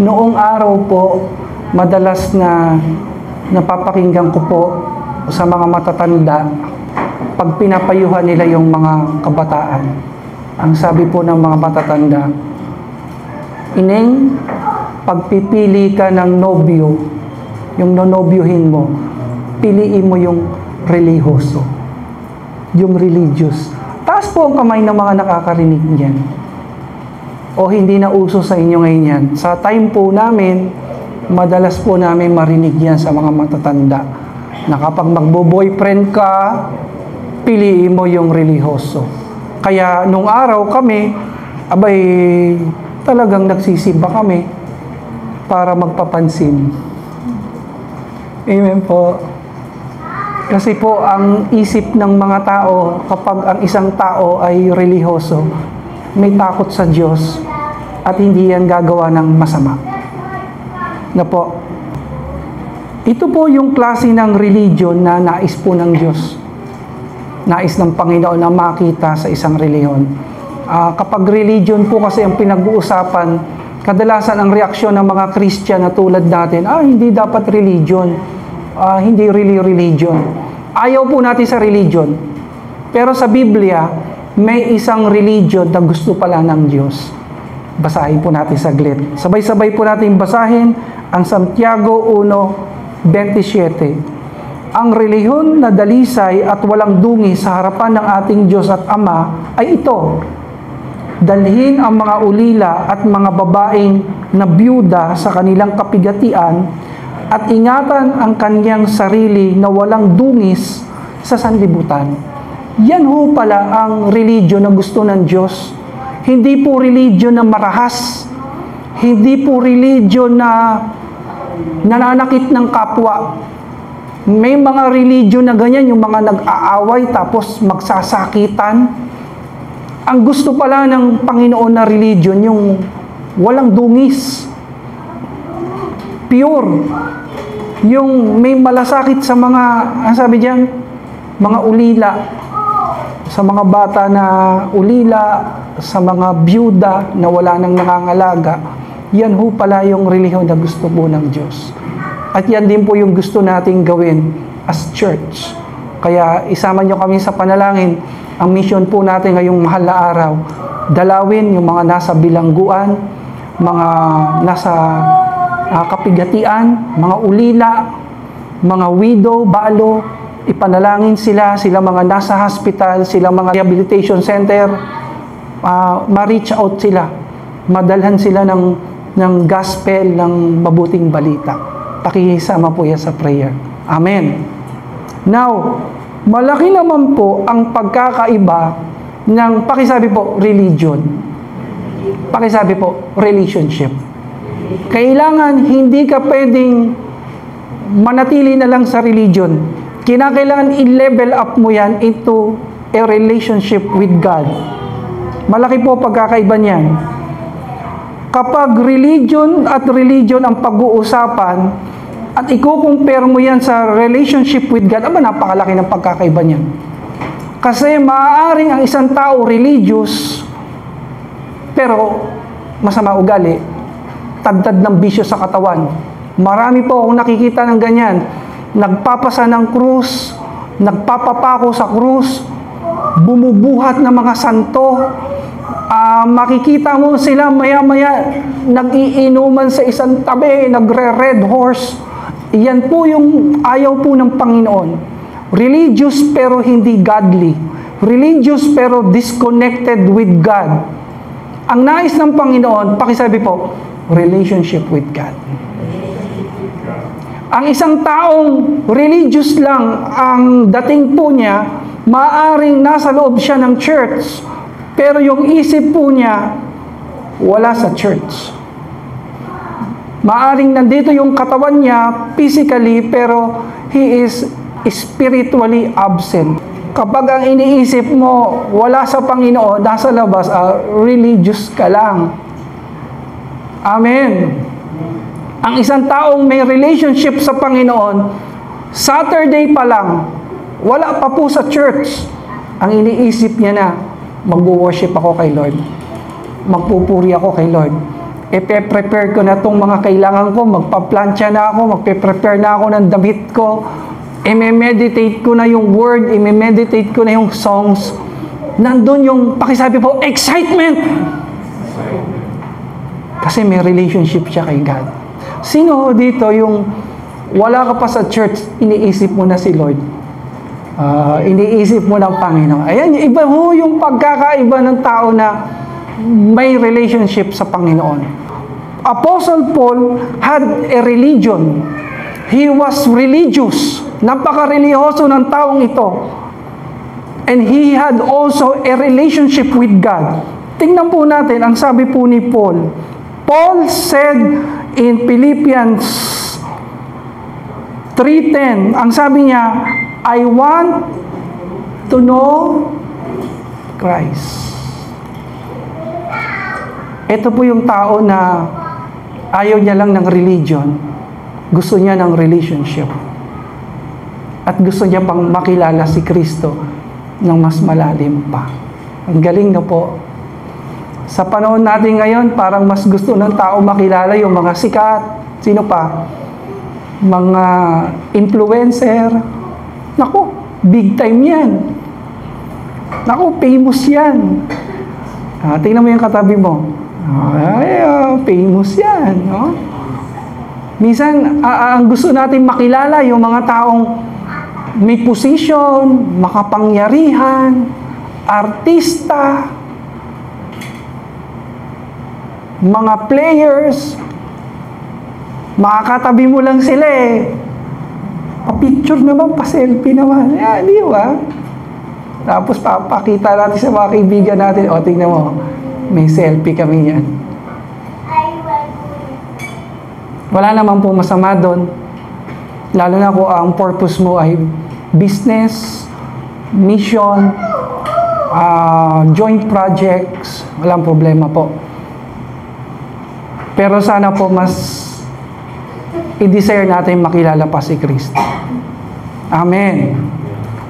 Noong araw po, madalas na napapakinggan ko po sa mga matatanda, pag pinapayuhan nila yung mga kabataan, ang sabi po ng mga matatanda, "Ineng, pagpipili ka ng nobyo, yung nonobyohin mo, piliin mo yung relihiyoso, yung religious." Taas po ang kamay ng mga nakakarinig niyan. O hindi na uso sa inyo ngayon yan. Sa time po namin, madalas po namin marinig yan sa mga matatanda. Na kapag magbo-boyfriend ka, piliin mo yung relihiyoso. Kaya nung araw kami, abay, talagang nagsisimba kami para magpapansin. Amen po. Kasi po, ang isip ng mga tao, kapag ang isang tao ay relihiyoso, may takot sa Diyos at hindi yan gagawa ng masama. Na po, ito po yung klase ng religion na nais po ng Diyos. Nais ng Panginoon na makita sa isang reliyon. Kapag religion po kasi ang pinag-uusapan, kadalasan ang reaksyon ng mga Christian na tulad natin, hindi dapat religion. Hindi really religion. Ayaw po natin sa religion. Pero sa Biblia, may isang religion na gusto pala ng Diyos. Basahin po natin saglit. Sabay-sabay po natin basahin ang Santiago 1:27. Ang relihiyon na dalisay at walang dungis sa harapan ng ating Diyos at Ama ay ito: dalhin ang mga ulila at mga babaeng na byuda sa kanilang kapigatian at ingatan ang kanyang sarili na walang dungis sa sanlibutan. Yan ho pala ang religion na gusto ng Diyos. Hindi po religion na marahas. Hindi po religion na nananakit ng kapwa. May mga religion na ganyan, yung mga nag-aaway tapos magsasakitan. Ang gusto pala ng Panginoon na religion, yung walang dungis. Pure. Yung may malasakit sa mga, ang sabi diyan, mga ulila. Sa mga bata na ulila, sa mga byuda na wala nang nangangalaga, yan ho pala yung relihiyon na gusto po ng Diyos. At yan din po yung gusto nating gawin as church. Kaya isama nyo kami sa panalangin. Ang mission po natin ngayong mahal na araw, dalawin yung mga nasa bilangguan, mga nasa kapigatian, mga ulila, mga widow, balo, ipanalangin sila mga nasa hospital, sila mga rehabilitation center, ma-reach out sila, madalhan sila ng gospel, ng mabuting balita. Pakisama po yan sa prayer. Amen. Now, malaki naman po ang pagkakaiba ng, pakisabi po, religion. Pakisabi po, relationship. Kailangan hindi ka pwedeng manatili na lang sa religion. Kinakailangan i-level up mo yan into a relationship with God. Malaki po pagkakaiba niyan. Kapag religion at religion ang pag-uusapan at i-compare mo yan sa relationship with God, napakalaki ng pagkakaiba niyan. Kasi maaaring ang isang tao religious pero masama ugali, tagtad ng bisyo sa katawan. Marami po akong nakikita ng ganyan. Nagpapasa ng krus, nagpapapako sa krus, bumubuhat ng mga santo. Makikita mo sila maya-maya nag-iinuman sa isang tabi, nagre-red horse. Yan po yung ayaw po ng Panginoon. Religious pero hindi godly. Religious pero disconnected with God. Ang nais ng Panginoon, pakisabi po, relationship with God. Ang isang taong religious lang ang dating po niya, maaaring nasa loob siya ng church, pero yung isip po niya, wala sa church. Maaaring nandito yung katawan niya physically, pero he is spiritually absent. Kapag ang iniisip mo, wala sa Panginoon, nasa labas, religious ka lang. Amen. Ang isang taong may relationship sa Panginoon, Saturday pa lang, wala pa po sa church, ang iniisip niya na, mag-worship ako kay Lord. Magpupuri ako kay Lord. ipe-prepare ko na itong mga kailangan ko, magpa-plancha na ako, magpe-prepare na ako ng damit ko, i-meditate ko na yung word, i-meditate ko na yung songs. Nandun yung, pakisabi po, excitement! Kasi may relationship siya kay God. Sino dito yung wala ka pa sa church, iniisip mo na si Lord? Iniisip mo ng Panginoon. Ayan, iba ho yung pagkakaiba ng tao na may relationship sa Panginoon. Apostle Paul had a religion. He was religious. Napaka-religyoso ng taong ito. And he had also a relationship with God. Tingnan po natin, ang sabi po ni Paul. Paul said in Philippians 3:10, ang sabi niya, I want to know Christ. Ito po yung tao na ayaw niya lang ng religion. Gusto niya ng relationship. At gusto niya pang makilala si Kristo ng mas malalim pa. Ang galing na po. Sa panahon natin ngayon, parang mas gusto ng tao makilala yung mga sikat. Sino pa? Mga influencer. Naku, big time yan. Naku, famous yan. Tingnan mo yung katabi mo. Famous yan. No? Minsan, ang gusto natin makilala yung mga taong may position, makapangyarihan, artista, mga players, makakatabi mo lang sila eh. Pa-picture naman, pa-selfie naman. Di ba? Tapos papakita natin sa mga kaibigan natin, tingnan mo, may selfie kami yan. Wala naman po masama doon. Lalo na kung ang purpose mo ay business, mission, joint projects, walang problema po. Pero sana po mas i-desire natin makilala pa si Kristo. Amen.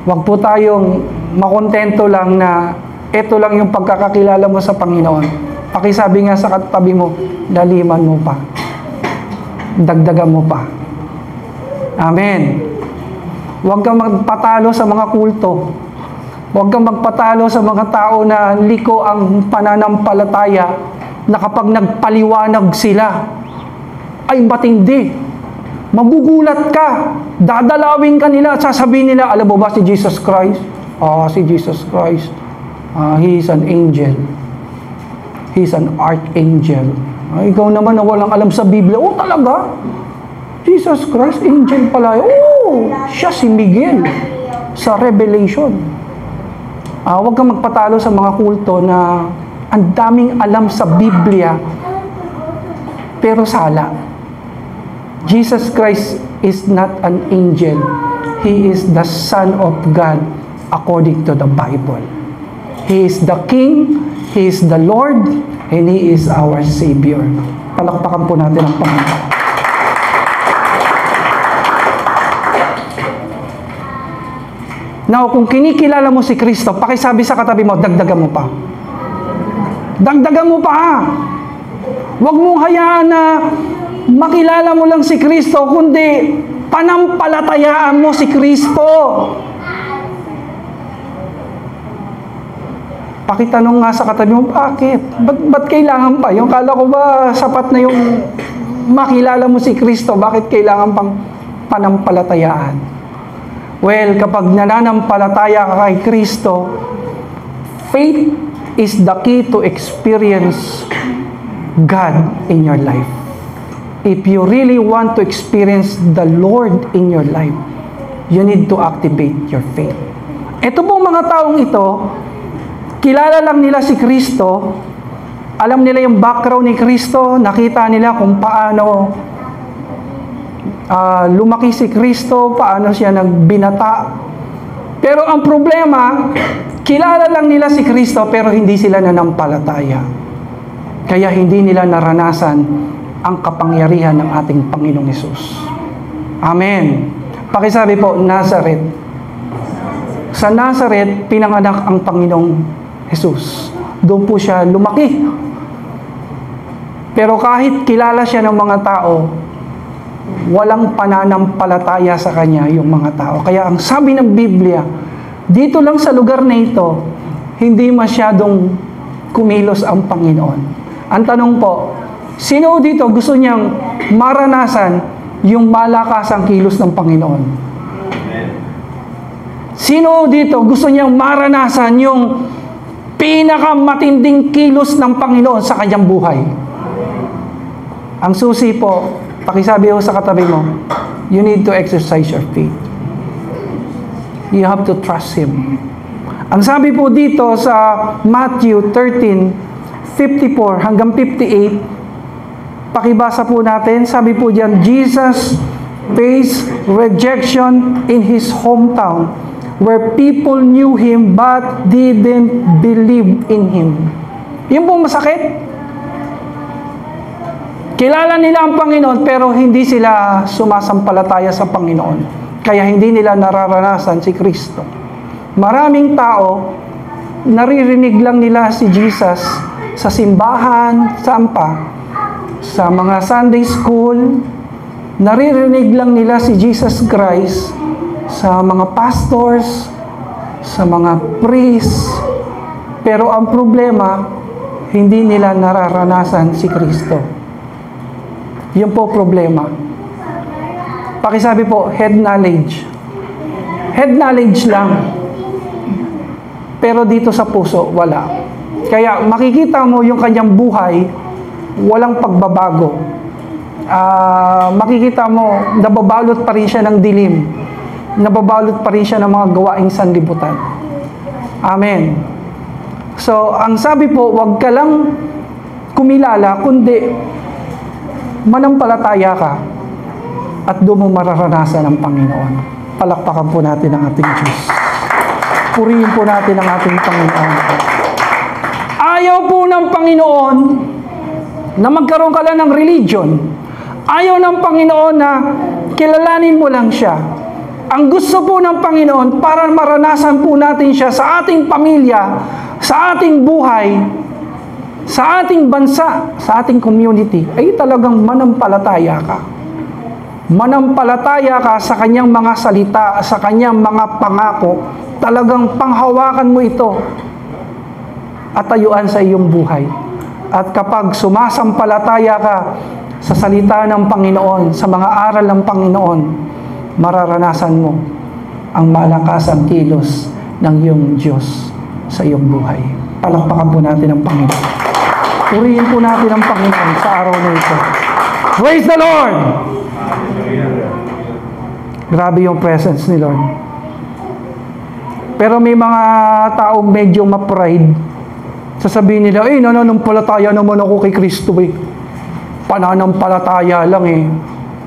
Huwag po tayong makontento lang na ito lang yung pagkakakilala mo sa Panginoon. Pakisabi nga sa katabi mo, laliman mo pa. Dagdagan mo pa. Amen. Huwag kang magpatalo sa mga kulto. Huwag kang magpatalo sa mga tao na liko ang pananampalataya na kapag nagpaliwanag sila, ay matindi. Magugulat ka. Dadalawin ka nila at sasabihin nila, alam mo ba si Jesus Christ? Si Jesus Christ. He is an angel. He is an archangel. Ikaw naman na walang alam sa Biblia. Talaga? Jesus Christ, angel pala. Siya si Miguel sa Revelation. Huwag kang magpatalo sa mga kulto na ang daming alam sa Biblia pero sala. Jesus Christ is not an angel. He is the Son of God according to the Bible. He is the King, He is the Lord, and He is our Savior. Palakpakan po natin ang Panginoon. Now, kung kinikilala mo si Kristo, pakisabi sa katabi mo, dagdagan mo pa. Dagdagan mo pa. Huwag mong hayaan na makilala mo lang si Kristo, kundi panampalatayaan mo si Kristo. Pakitanong nga sa katabi mo, bakit? Ba't kailangan pa? Yung kala ko ba sapat na yung makilala mo si Kristo, bakit kailangan pang panampalatayaan? Well, kapag nananampalataya ka kay Kristo, faith is the key to experience God in your life. If you really want to experience the Lord in your life, you need to activate your faith. Ito pong mga taong ito, kilala lang nila si Kristo, alam nila yung background ni Kristo, nakita nila kung paano lumaki si Kristo, paano siya nagbinata. Pero ang problema, kilala lang nila si Kristo pero hindi sila nanampalataya. Kaya hindi nila naranasan ang kapangyarihan ng ating Panginoong Hesus. Amen. Pakisabi po, Nazareth. Sa Nazareth, pinanganak ang Panginoong Hesus. Doon po siya lumaki. Pero kahit kilala siya ng mga tao, walang pananampalataya sa kanya yung mga tao. Kaya ang sabi ng Biblia, dito lang sa lugar na ito, hindi masyadong kumilos ang Panginoon. Ang tanong po, sino dito gusto niyang maranasan yung malakasang kilos ng Panginoon? Sino dito gusto niyang maranasan yung pinakamatinding kilos ng Panginoon sa kanyang buhay? Ang susi po, pakisabi ho sa katabi mo, you need to exercise your faith. You have to trust Him. Ang sabi po dito sa Matthew 13:54 hanggang 58, pakibasa po natin, sabi po diyan, Jesus faced rejection in His hometown, where people knew Him but didn't believe in Him. Yun pong masakit. Kilala nila ang Panginoon pero hindi sila sumasampalataya sa Panginoon. Kaya hindi nila nararanasan si Kristo. Maraming tao, naririnig lang nila si Jesus sa simbahan, saan pa? Sa mga Sunday school, naririnig lang nila si Jesus Christ sa mga pastors, sa mga priests. Pero ang problema, hindi nila nararanasan si Kristo. Yun po problema. Pakisabi po, head knowledge. Head knowledge lang. Pero dito sa puso, wala. Kaya makikita mo yung kanyang buhay, walang pagbabago. Makikita mo, nababalot pa rin siya ng dilim. Nababalot pa rin siya ng mga gawaing sanlibutan. Amen. So, ang sabi po, wag ka lang kumilala, kundi manampalataya ka at doon mo mararanasan ang Panginoon. Palakpakan po natin ang ating Diyos. Purihin po natin ang ating Panginoon. Ayaw po ng Panginoon na magkaroon ka lang ng religion. Ayaw ng Panginoon na kilalanin mo lang siya. Ang gusto po ng Panginoon para maranasan po natin siya sa ating pamilya, sa ating buhay, sa ating bansa, sa ating community, ay talagang manampalataya ka. Manampalataya ka sa kanyang mga salita, sa kanyang mga pangako. Talagang panghawakan mo ito at tayuan sa iyong buhay. At kapag sumasampalataya ka sa salita ng Panginoon, sa mga aral ng Panginoon, mararanasan mo ang malakasang kilos ng iyong Diyos sa iyong buhay. Palakpakan po natin ang Panginoon. Purihin po natin ang Panginoon sa araw na ito. Praise the Lord! Grabe yung presence ni Lord. Pero may mga taong medyo ma-pride. Sasabihin nila, nananampalataya naman ako kay Kristo eh. Pananampalataya lang eh.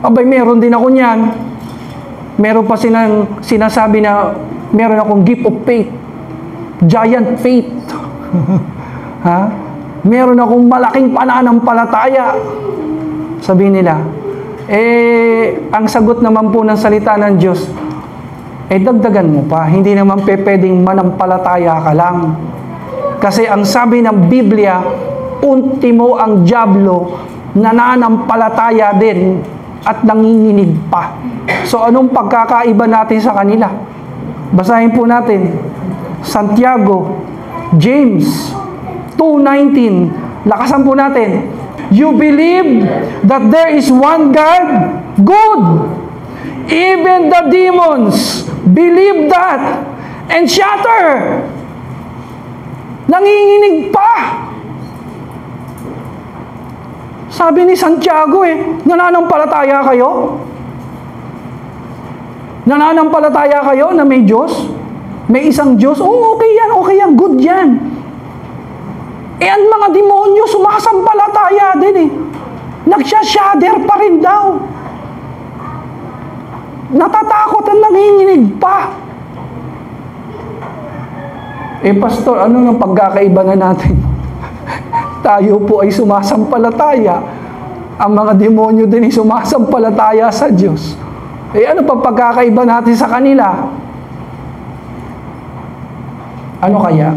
Abay, meron din ako niyan. Meron pa sinasabi na meron akong gift of faith. Giant faith. Ha? Meron akong malaking pananampalataya. Sabihin nila, ang sagot naman po ng salita ng Diyos, dagdagan mo pa. Hindi naman pwedeng manampalataya ka lang. Kasi ang sabi ng Biblia, ultimo ang dyablo, nananampalataya din at nanginginig pa. So anong pagkakaiba natin sa kanila? Basahin po natin. Santiago, James 2:19. Lakasan po natin. You believe that there is one God? Good. Even the demons believe that and shatter. Nanginginig pa. Sabi ni Santiago nananampalataya kayo? Nananampalataya kayo na may Diyos? May isang Diyos? Okay yan, good yan. Ang mga demonyo sumasampalataya din Nagsha-shudder pa rin daw. Natatakot at nanginginig pa. Pastor, ano ng pagkakaiba na natin? Tayo po ay sumasampalataya. Ang mga demonyo din ay sumasampalataya sa Diyos. Ano pa pagkakaiba natin sa kanila? Ano kaya?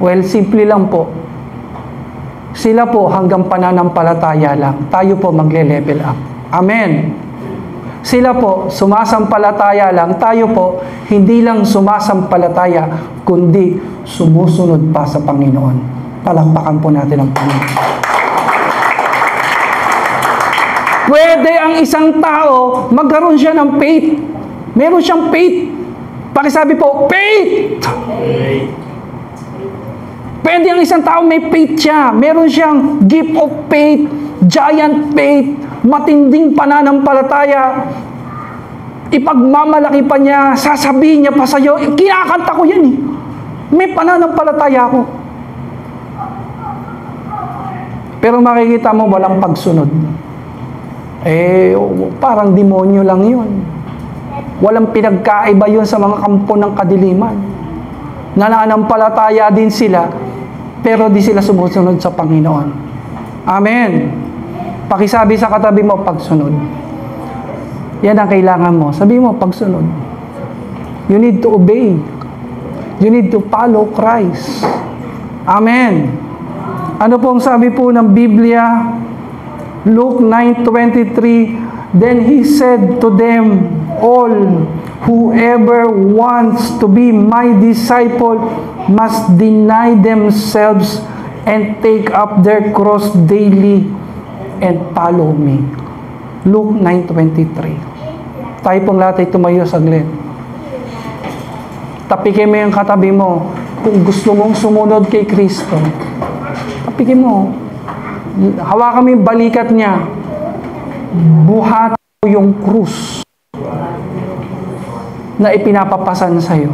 Well, simple lang po. Sila po hanggang pananampalataya lang. Tayo po magle-level up. Amen. Sila po sumasampalataya lang. Tayo po hindi lang sumasampalataya, kundi sumusunod pa sa Panginoon. Palakpakan po natin ang Panginoon. Pwede ang isang tao magkaroon siya ng faith. Meron siyang faith. Pakisabi po, faith! Pwede ang isang tao may faith siya. Meron siyang gift of faith, giant faith, matinding pananampalataya. Ipagmamalaki pa niya, sasabihin niya pa sa'yo, kinakanta ko yan eh. May pananampalataya ako. Pero makikita mo walang pagsunod. Parang demonyo lang yun. Walang pinagkaiba yun sa mga kampo ng kadiliman. Nananampalataya din sila, pero di sila sumusunod sa Panginoon. Amen. Pakisabi sa katabi mo, pagsunod. Yan ang kailangan mo. Sabi mo, pagsunod. You need to obey. You need to follow Christ. Amen. Ano pong sabi po ng Biblia? Luke 9:23, then he said to them all, whoever wants to be my disciple must deny themselves and take up their cross daily and follow me. Luke 9:23. Tayo pong lahat ay tumayo saglit. Tapikin mo yung katabi mo. Kung gusto mong sumunod kay Kristo, tapikin mo. Hawakan mo yung balikat niya. Buhat mo yung krus na ipinapapasan sa'yo.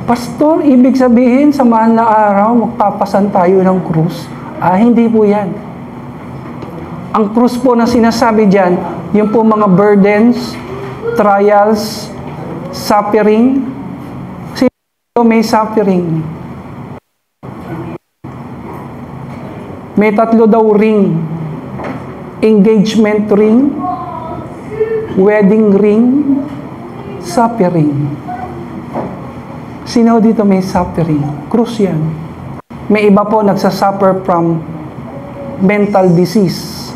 Pastor, ibig sabihin sa mahal na araw, magpapasan tayo ng krus? Hindi po yan. Ang krus po na sinasabi dyan, yung po mga burdens, trials, suffering. Sino may suffering? May 3 daw ring. Engagement ring, wedding ring, suffering. Sino dito may suffering? Krus yan. May iba po nagsasuffer from mental disease,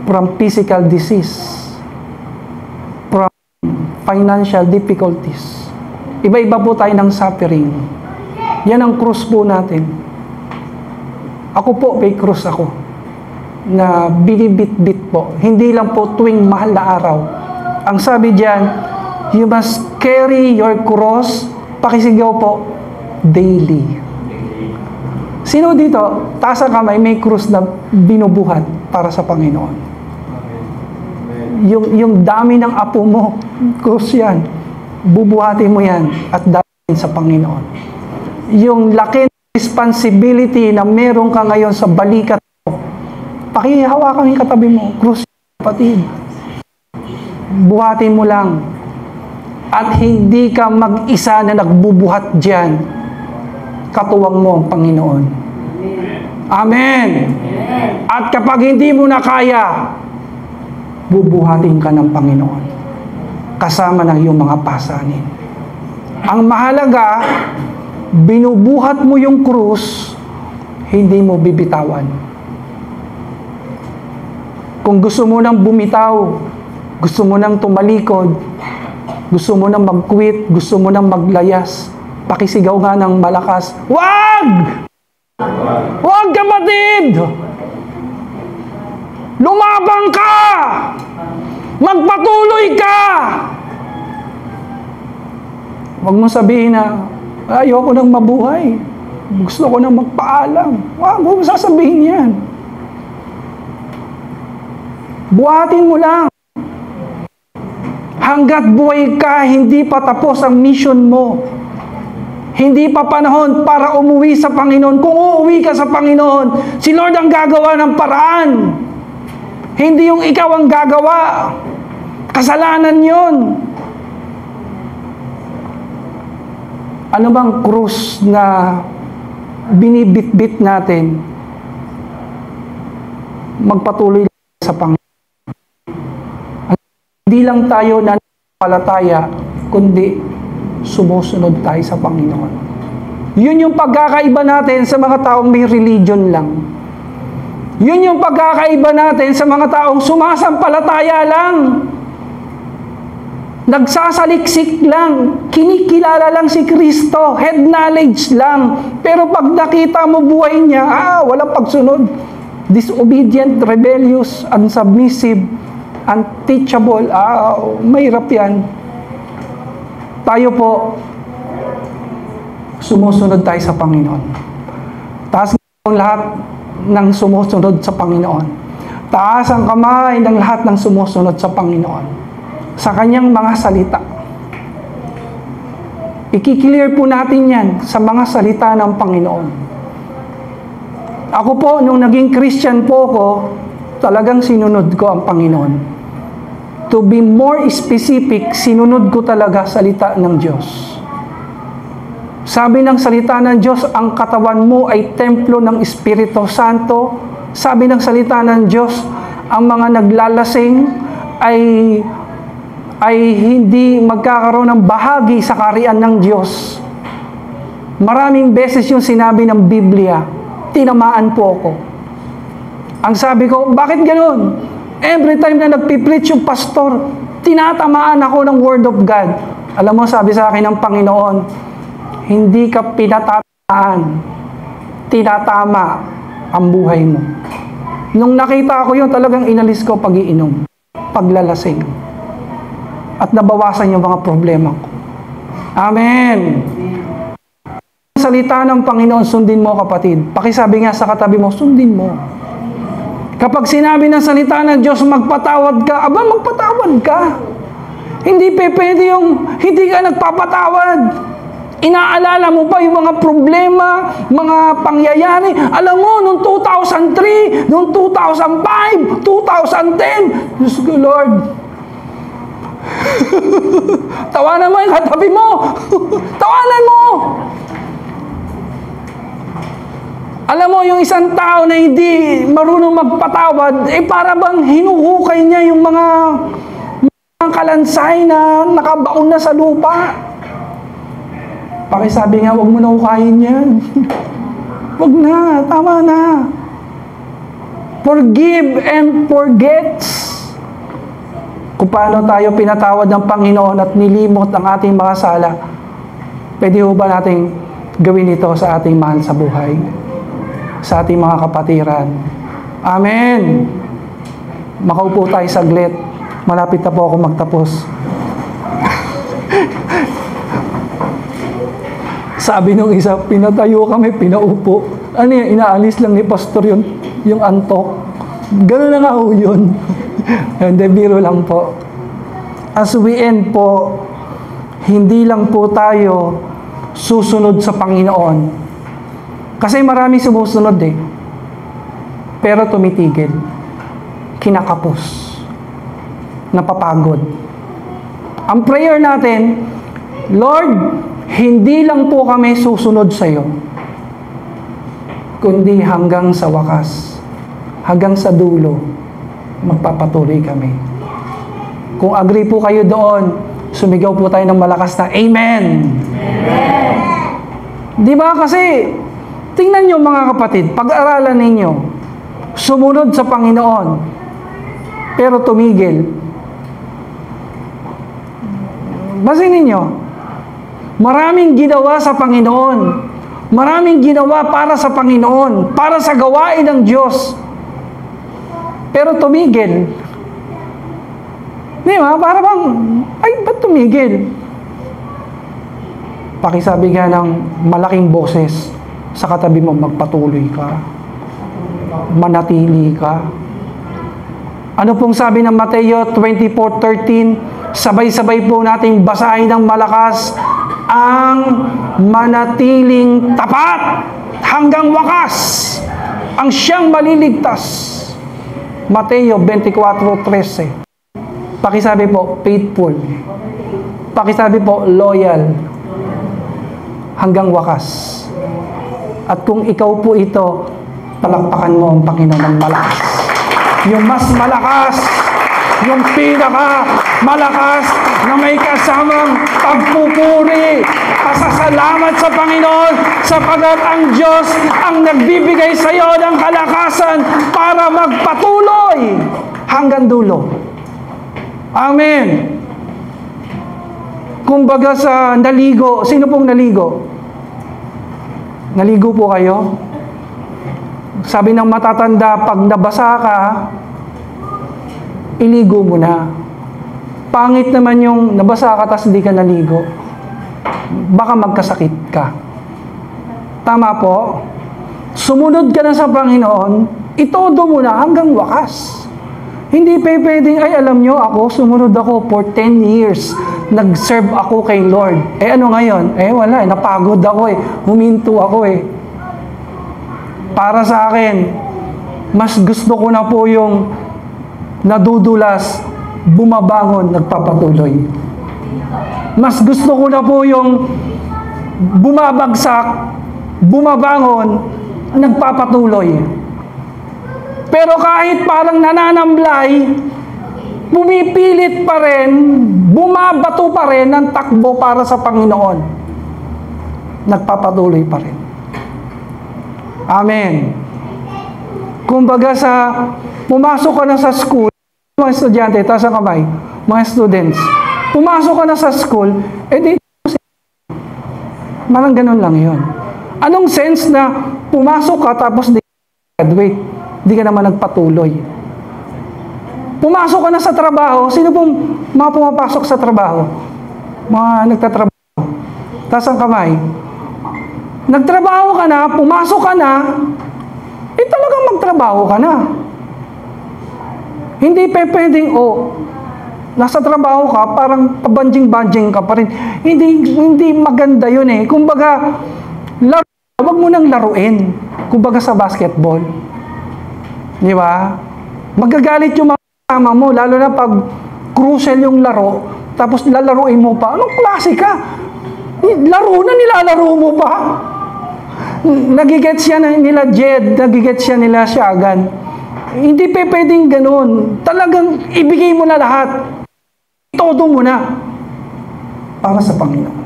from physical disease, from financial difficulties. Iba-iba po tayo ng suffering. Yan ang krus po natin. Ako po, may krus ako na binibit-bit po. Hindi lang po tuwing mahal na araw. Ang sabi diyan, you must carry your cross, pakisigaw po, daily. Sino dito, taas ang kamay, may krus na binubuhat para sa Panginoon? Yung dami ng apo mo, krus yan. Bubuhatin mo yan at dalhin sa Panginoon. Yung laki ng responsibility na meron ka ngayon sa balikat mo, pakihawakan yung katabi mo, krus, kapatid. Buhatin mo lang. At hindi ka mag-isa na nagbubuhat dyan. Katuwang mo ang Panginoon. Amen. At kapag hindi mo na kaya, bubuhatin ka ng Panginoon. Kasama ng iyong mga pasanin. Ang mahalaga, binubuhat mo yung krus, hindi mo bibitawan. Kung gusto mo nang bumitaw, gusto mo nang tumalikod, gusto mo nang mag-quit, gusto mo nang maglayas, pakisigaw nga ng malakas, wag! Wag, kapatid! Lumabang ka! Magpatuloy ka! Wag mo sabihin na, ayoko nang mabuhay. Gusto ko nang magpaalam. Wag mo sasabihin yan. Buhatin mo lang. Hanggat buhay ka, hindi pa tapos ang mission mo. Hindi pa panahon para umuwi sa Panginoon. Kung uuwi ka sa Panginoon, si Lord ang gagawa ng paraan. Hindi yung ikaw ang gagawa. Kasalanan yon. Ano bang krus na binibit-bit natin? Magpatuloy sa Panginoon. Hindi lang tayo nananampalataya, kundi sumusunod tayo sa Panginoon. Yun yung pagkakaiba natin sa mga taong may religion lang. Yun yung pagkakaiba natin sa mga taong sumasampalataya lang. Nagsasaliksik lang, kinikilala lang si Kristo, head knowledge lang. Pero pag nakita mo buhay niya, walang pagsunod. Disobedient, rebellious, unsubmissive, unteachable, mahirap yan. Tayo po, sumusunod tayo sa Panginoon. Taas ang lahat ng sumusunod sa Panginoon. Taas ang kamay ng lahat ng sumusunod sa Panginoon. Sa kanyang mga salita. I-clear po natin yan sa mga salita ng Panginoon. Ako po, nung naging Christian po ko, talagang sinunod ko ang Panginoon. To be more specific, sinunod ko talaga salita ng Diyos. Sabi ng salita ng Diyos, ang katawan mo ay templo ng Espiritu Santo. Sabi ng salita ng Diyos, ang mga naglalasing ay hindi magkakaroon ng bahagi sa kaharian ng Diyos. Maraming beses yung sinabi ng Biblia, tinamaan po ako. Ang sabi ko, bakit ganoon? Every time na nagpipreach yung pastor, tinatamaan ako ng Word of God. Alam mo, sabi sa akin ng Panginoon, hindi ka pinatatamaan, tinatama ang buhay mo. Nung nakita ko yun, talagang inalis ko pag-iinom, paglalasing. At nabawasan yung mga problema ko. Amen! Salita ng Panginoon, sundin mo kapatid. Pakisabi nga sa katabi mo, sundin mo. Kapag sinabi ng salita ng Diyos, magpatawad ka, magpatawad ka. Hindi pwede yung hindi ka nagpapatawad. Inaalala mo pa yung mga problema, mga pangyayari. Alam mo, noong 2003, noong 2005, 2010, Diyos ko Lord, tawanan mo yung katabi mo. Tawanan mo. Alam mo, yung isang tao na hindi marunong magpatawad, para bang hinuhukay niya yung mga kalansay na nakabaon na sa lupa. Pakisabi nga, huwag mo na hukayin yan. Huwag na, tama na. Forgive and forget. Kung paano tayo pinatawad ng Panginoon at nilimot ang ating mga sala, pwede ho ba natin gawin ito sa ating mahal sa buhay? Sa ating mga kapatiran. Amen! Makaupo tayo saglit. Malapit na po ako magtapos. Sabi nung isa, pinatayo kami, pinaupo. Ano yan? Inaalis lang ni pastor yung antok. Ganun na nga ho yun. Hindi, biro lang po. As we end po, hindi lang po tayo susunod sa Panginoon. Kasi marami sumusunod pero tumitigil. Kinakapos. Napapagod. Ang prayer natin, Lord, hindi lang po kami susunod sa iyo, kundi hanggang sa wakas, hanggang sa dulo, magpapatuloy kami. Kung agree po kayo doon, sumigaw po tayo ng malakas na Amen! Amen! Di ba kasi, tingnan nyo mga kapatid, pag-aralan ninyo, sumunod sa Panginoon, pero tumigil. Basin ninyo, maraming ginawa sa Panginoon, maraming ginawa para sa Panginoon, para sa gawain ng Diyos, pero tumigil. Di ba? Para bang, ba't tumigil? Pakisabi nga ng malaking boses sa katabi mo, magpatuloy ka. Manatili ka. Ano pong sabi ng Mateo 24:13? Sabay-sabay po nating basahin ng malakas, ang manatiling tapat hanggang wakas, ang siyang maliligtas. Mateo 24:13. Pakisabi po, faithful. Pakisabi po, loyal. Hanggang wakas. At kung ikaw po ito, palakpakan mo ang Panginoon ng malakas. Yung mas malakas yung pinaka malakas na may kasamang pagpupuri. Pasasalamat sa Panginoon sapagat ang Diyos ang nagbibigay sa iyo ng kalakasan para magpatuloy hanggang dulo. Amen. Kumbaga sa naligo, sino pong naligo? Naligo po kayo? Sabi ng matatanda, pag nabasa ka, iligo mo na. Pangit naman yung nabasa ka tas hindi ka naligo. Baka magkasakit ka. Tama po? Sumunod ka na sa Panginoon, itodo mo na hanggang wakas. Hindi pa pwedeng, ay alam nyo ako, sumunod ako for 10 years. Nag-serve ako kay Lord. Eh ano ngayon? Eh wala, napagod ako huminto ako Para sa akin, mas gusto ko na po yung nadudulas, bumabangon, nagpapatuloy. Mas gusto ko na po yung bumabagsak, bumabangon, nagpapatuloy. Pero kahit parang nananamlay, pumipilit pa rin, bumabato pa rin ng takbo para sa Panginoon. Nagpapatuloy pa rin. Amen. Kumbaga pumasok ka na sa school, mga estudyante, taas ang kamay, mga students, pumasok ka na sa school, parang ganun lang yun. Anong sense na pumasok ka tapos di graduate, di ka naman nagpatuloy? Pumasok ka na sa trabaho, sino pong mga pumapasok sa trabaho? Mga nagtatrabaho. Taas ang kamay. Nagtrabaho ka na, pumasok ka na, talagang magtrabaho ka na. Hindi pwedeng, nasa trabaho ka, parang pabanjing-banjing ka pa rin. Hindi maganda yun Kumbaga, wag mo nang laruin. Kumbaga sa basketball. Di ba? Magagalit yung mga kasama mo, lalo na pag crucial yung laro, tapos lalaruin mo pa. Anong klase ka? Laro na nilalaro mo pa. Nagigets siya nila Jed, nagigets siya nila Shagan. Hindi pwedeng ganun. Talagang ibigay mo na lahat. Todo mo na. Para sa Panginoon.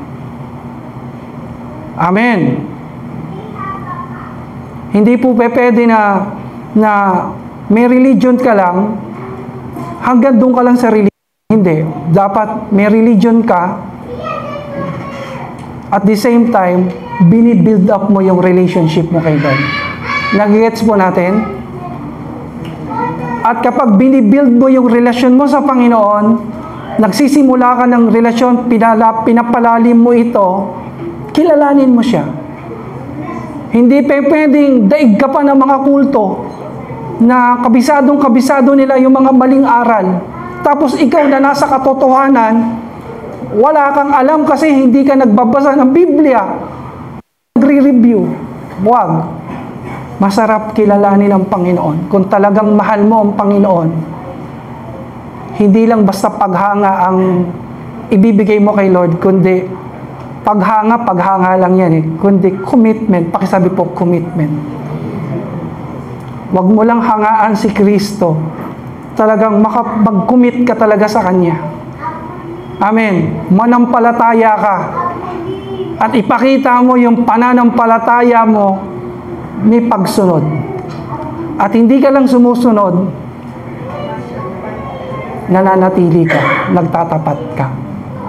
Amen. Hindi po pwede na may religion ka lang, hanggang doon ka lang sa religion. Hindi. Dapat may religion ka, at the same time, binibuild up mo yung relationship mo kay God. Nag-gets po natin? At kapag binibuild mo yung relasyon mo sa Panginoon, nagsisimula ka ng relasyon, pinapalalim mo ito, kilalanin mo siya. Hindi pwedeng daig ka pa ng mga kulto na kabisado nila yung mga maling aral. Tapos ikaw na nasa katotohanan, wala kang alam kasi hindi ka nagbabasa ng Biblia. Nagre-review. Huwag. Masarap kilalanin ang Panginoon. Kung talagang mahal mo ang Panginoon, hindi lang basta paghanga ang ibibigay mo kay Lord, kundi paghanga lang yan kundi commitment. Pakisabi po, commitment. Huwag mo lang hangaan si Kristo. Talagang mag-commit ka talaga sa Kanya. Amen. Manampalataya ka. At ipakita mo yung pananampalataya mo ni pagsunod. At hindi ka lang sumusunod, nananatili ka, nagtatapat ka.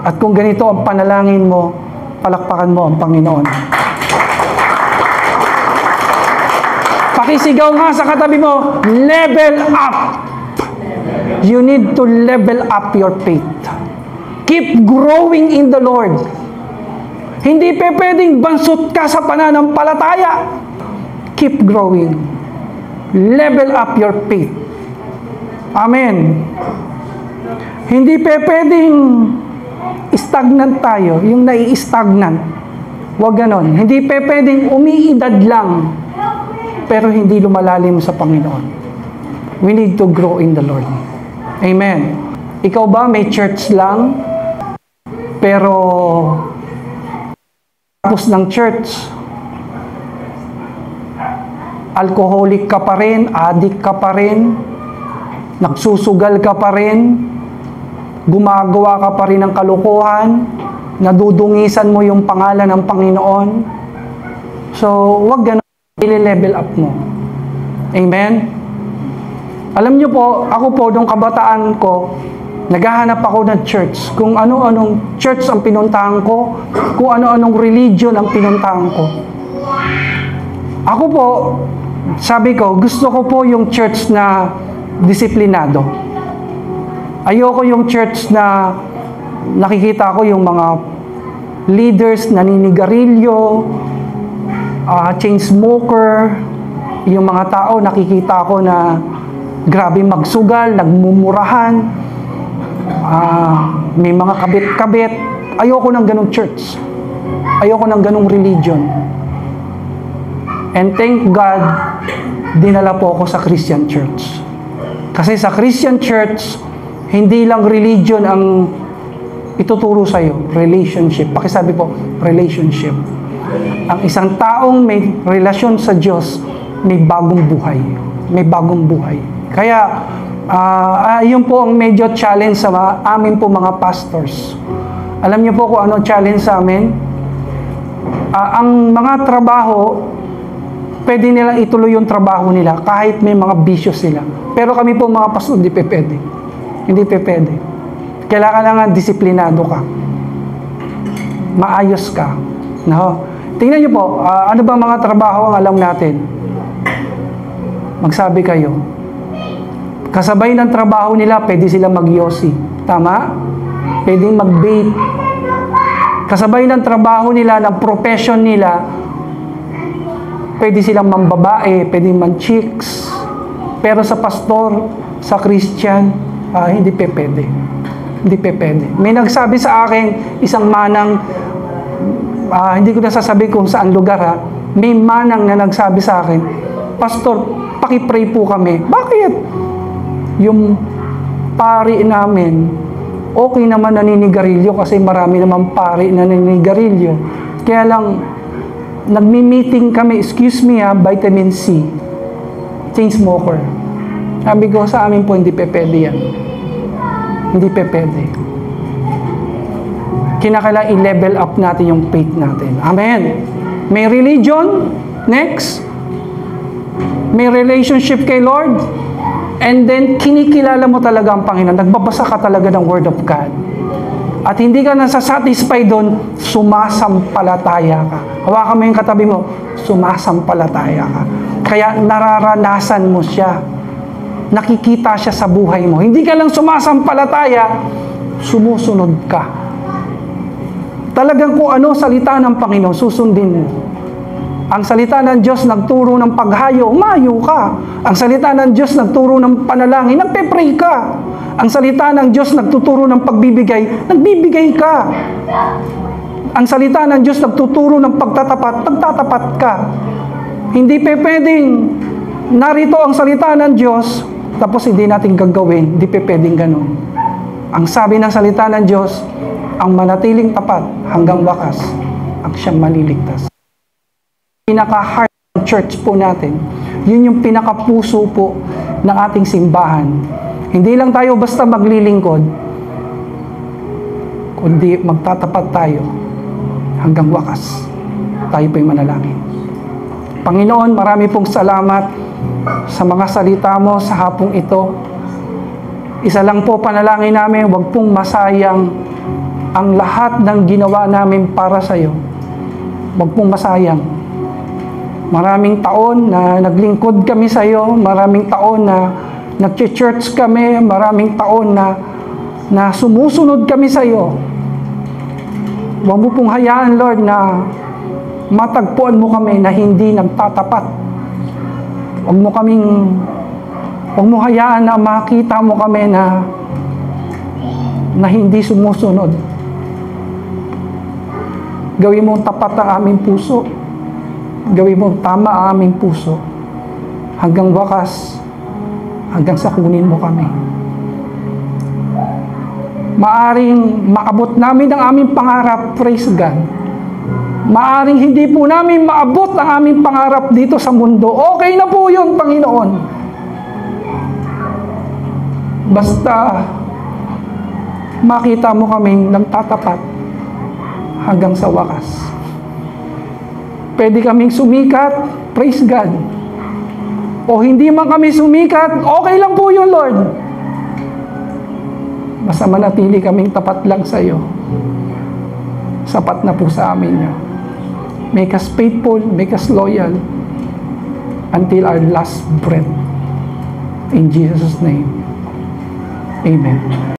At kung ganito ang panalangin mo, palakpakan mo ang Panginoon. Pakisigaw nga sa katabi mo, level up! You need to level up your faith. Keep growing in the Lord. Hindi pwedeng bansot ka sa pananampalataya. Keep growing. Level up your faith. Amen. Hindi pwedeng stagnant tayo, yung nai-stagnant. Huwag ganon. Hindi pwedeng umiidad lang, pero hindi lumalalim sa Panginoon. We need to grow in the Lord. Amen. Ikaw ba may church lang, pero tapos ng church, alcoholic ka pa rin, addict ka pa rin, nagsusugal ka pa rin, gumagawa ka pa rin ng kalokohan, nadudungisan mo yung pangalan ng Panginoon. So, wag ganun, i-level up mo. Amen? Alam niyo po, ako po, nung kabataan ko, naghahanap ako ng church. Kung ano-anong church ang pinuntahan ko, kung ano-anong religion ang pinuntahan ko. Ako po, sabi ko, gusto ko po yung church na disiplinado. Ayoko yung church na nakikita ko yung mga leaders naninigarilyo, chain smoker, yung mga tao nakikita ko na grabe magsugal, nagmumurahan, may mga kabit-kabit. Ayoko ng ganong church. Ayoko ng ganong religion. And thank God, dinala po ako sa Christian church. Kasi sa Christian church, hindi lang religion ang ituturo sa'yo, relationship. Pakisabi po, relationship. Ang isang taong may relasyon sa Diyos, may bagong buhay. May bagong buhay. Kaya, yun po ang medyo challenge sa amin po mga pastors. Alam niyo po kung ano challenge sa amin? Ang mga trabaho, pwede nilang ituloy yung trabaho nila kahit may mga bisyo sila. Pero kami po mga pastor, hindi pwede. Hindi pwede. Kailangan lang disiplinado ka. Maayos ka. No? Tingnan niyo po, ano ba mga trabaho ang alam natin? Magsabi kayo. Kasabay ng trabaho nila, pwede silang mag-yosi. Tama? Pwede mag-bait. Kasabay ng trabaho nila, ng profession nila, pwede silang mambabae, pwede man-chicks. Pero sa pastor, sa Christian, hindi pwede. Hindi pwede. May nagsabi sa akin, isang manang, hindi ko nasasabi kung saan lugar may manang na nagsabi sa akin, Pastor, pakipray po kami. Bakit? Yung pari namin, okay naman naninigarilyo kasi marami naman pari na naninigarilyo. Kaya lang, nagmi-meeting kami, excuse me vitamin C, chain smoker. Sabi ko, sa amin po, hindi pwede yan. Hindi pwede. Kinakailangan i-level up natin yung faith natin. Amen. May religion, next. May relationship kay Lord, and then kinikilala mo talaga ang Panginoon. Nagbabasa ka talaga ng Word of God. At hindi ka nasasatisfy doon, sumasampalataya ka. Hawakan mo yung katabi mo, sumasampalataya ka. Kaya nararanasan mo siya. Nakikita siya sa buhay mo. Hindi ka lang sumasampalataya, sumusunod ka. Talagang kung ano salita ng Panginoon, susundin mo. Ang salita ng Diyos nagturo ng paghayo, umayo ka. Ang salita ng Diyos nagturo ng panalangin, nagpe-pray ka. Ang salita ng Diyos nagtuturo ng pagbibigay, nagbibigay ka. Ang salita ng Diyos nagtuturo ng pagtatapat, nagtatapat ka. Hindi pwedeng narito ang salita ng Diyos, tapos hindi natin gagawin, hindi pwedeng ganun. Ang sabi ng salita ng Diyos, ang manatiling tapat hanggang wakas, ang siyang maliligtas. Pinaka-heart ng church po natin, yun yung pinaka-puso po ng ating simbahan. Hindi lang tayo basta maglilingkod, kundi magtatapat tayo hanggang wakas. Tayo po'y manalangin. Panginoon, marami pong salamat sa mga salita mo sa hapong ito. Isa lang po panalangin namin, huwag pong masayang ang lahat ng ginawa namin para sa iyo. Huwag pong masayang. Maraming taon na naglingkod kami sa iyo, maraming taon na nag-church kami, maraming taon na sumusunod kami sa iyo. Huwag mo pong hayaan, Lord, na matagpuan mo kami na hindi nagtatapat. Huwag mo hayaan na makita mo kami na hindi sumusunod. Gawin mo tapat ang aming puso. Gawin mo tama ang aming puso. Hanggang wakas, hanggang sa kunin mo kami. Maaring maabot namin ang aming pangarap, praise God. Maaring hindi po namin maabot ang aming pangarap dito sa mundo. Okay na po yun, Panginoon. Basta makita mo kaming nagtatapat hanggang sa wakas. Pwede kaming sumikat, praise God. O hindi man kami sumikat, okay lang po yun, Lord. Basta manatili kaming tapat lang sa iyo. Sapat na po sa amin yun. Make us faithful, make us loyal until our last breath. In Jesus' name, amen.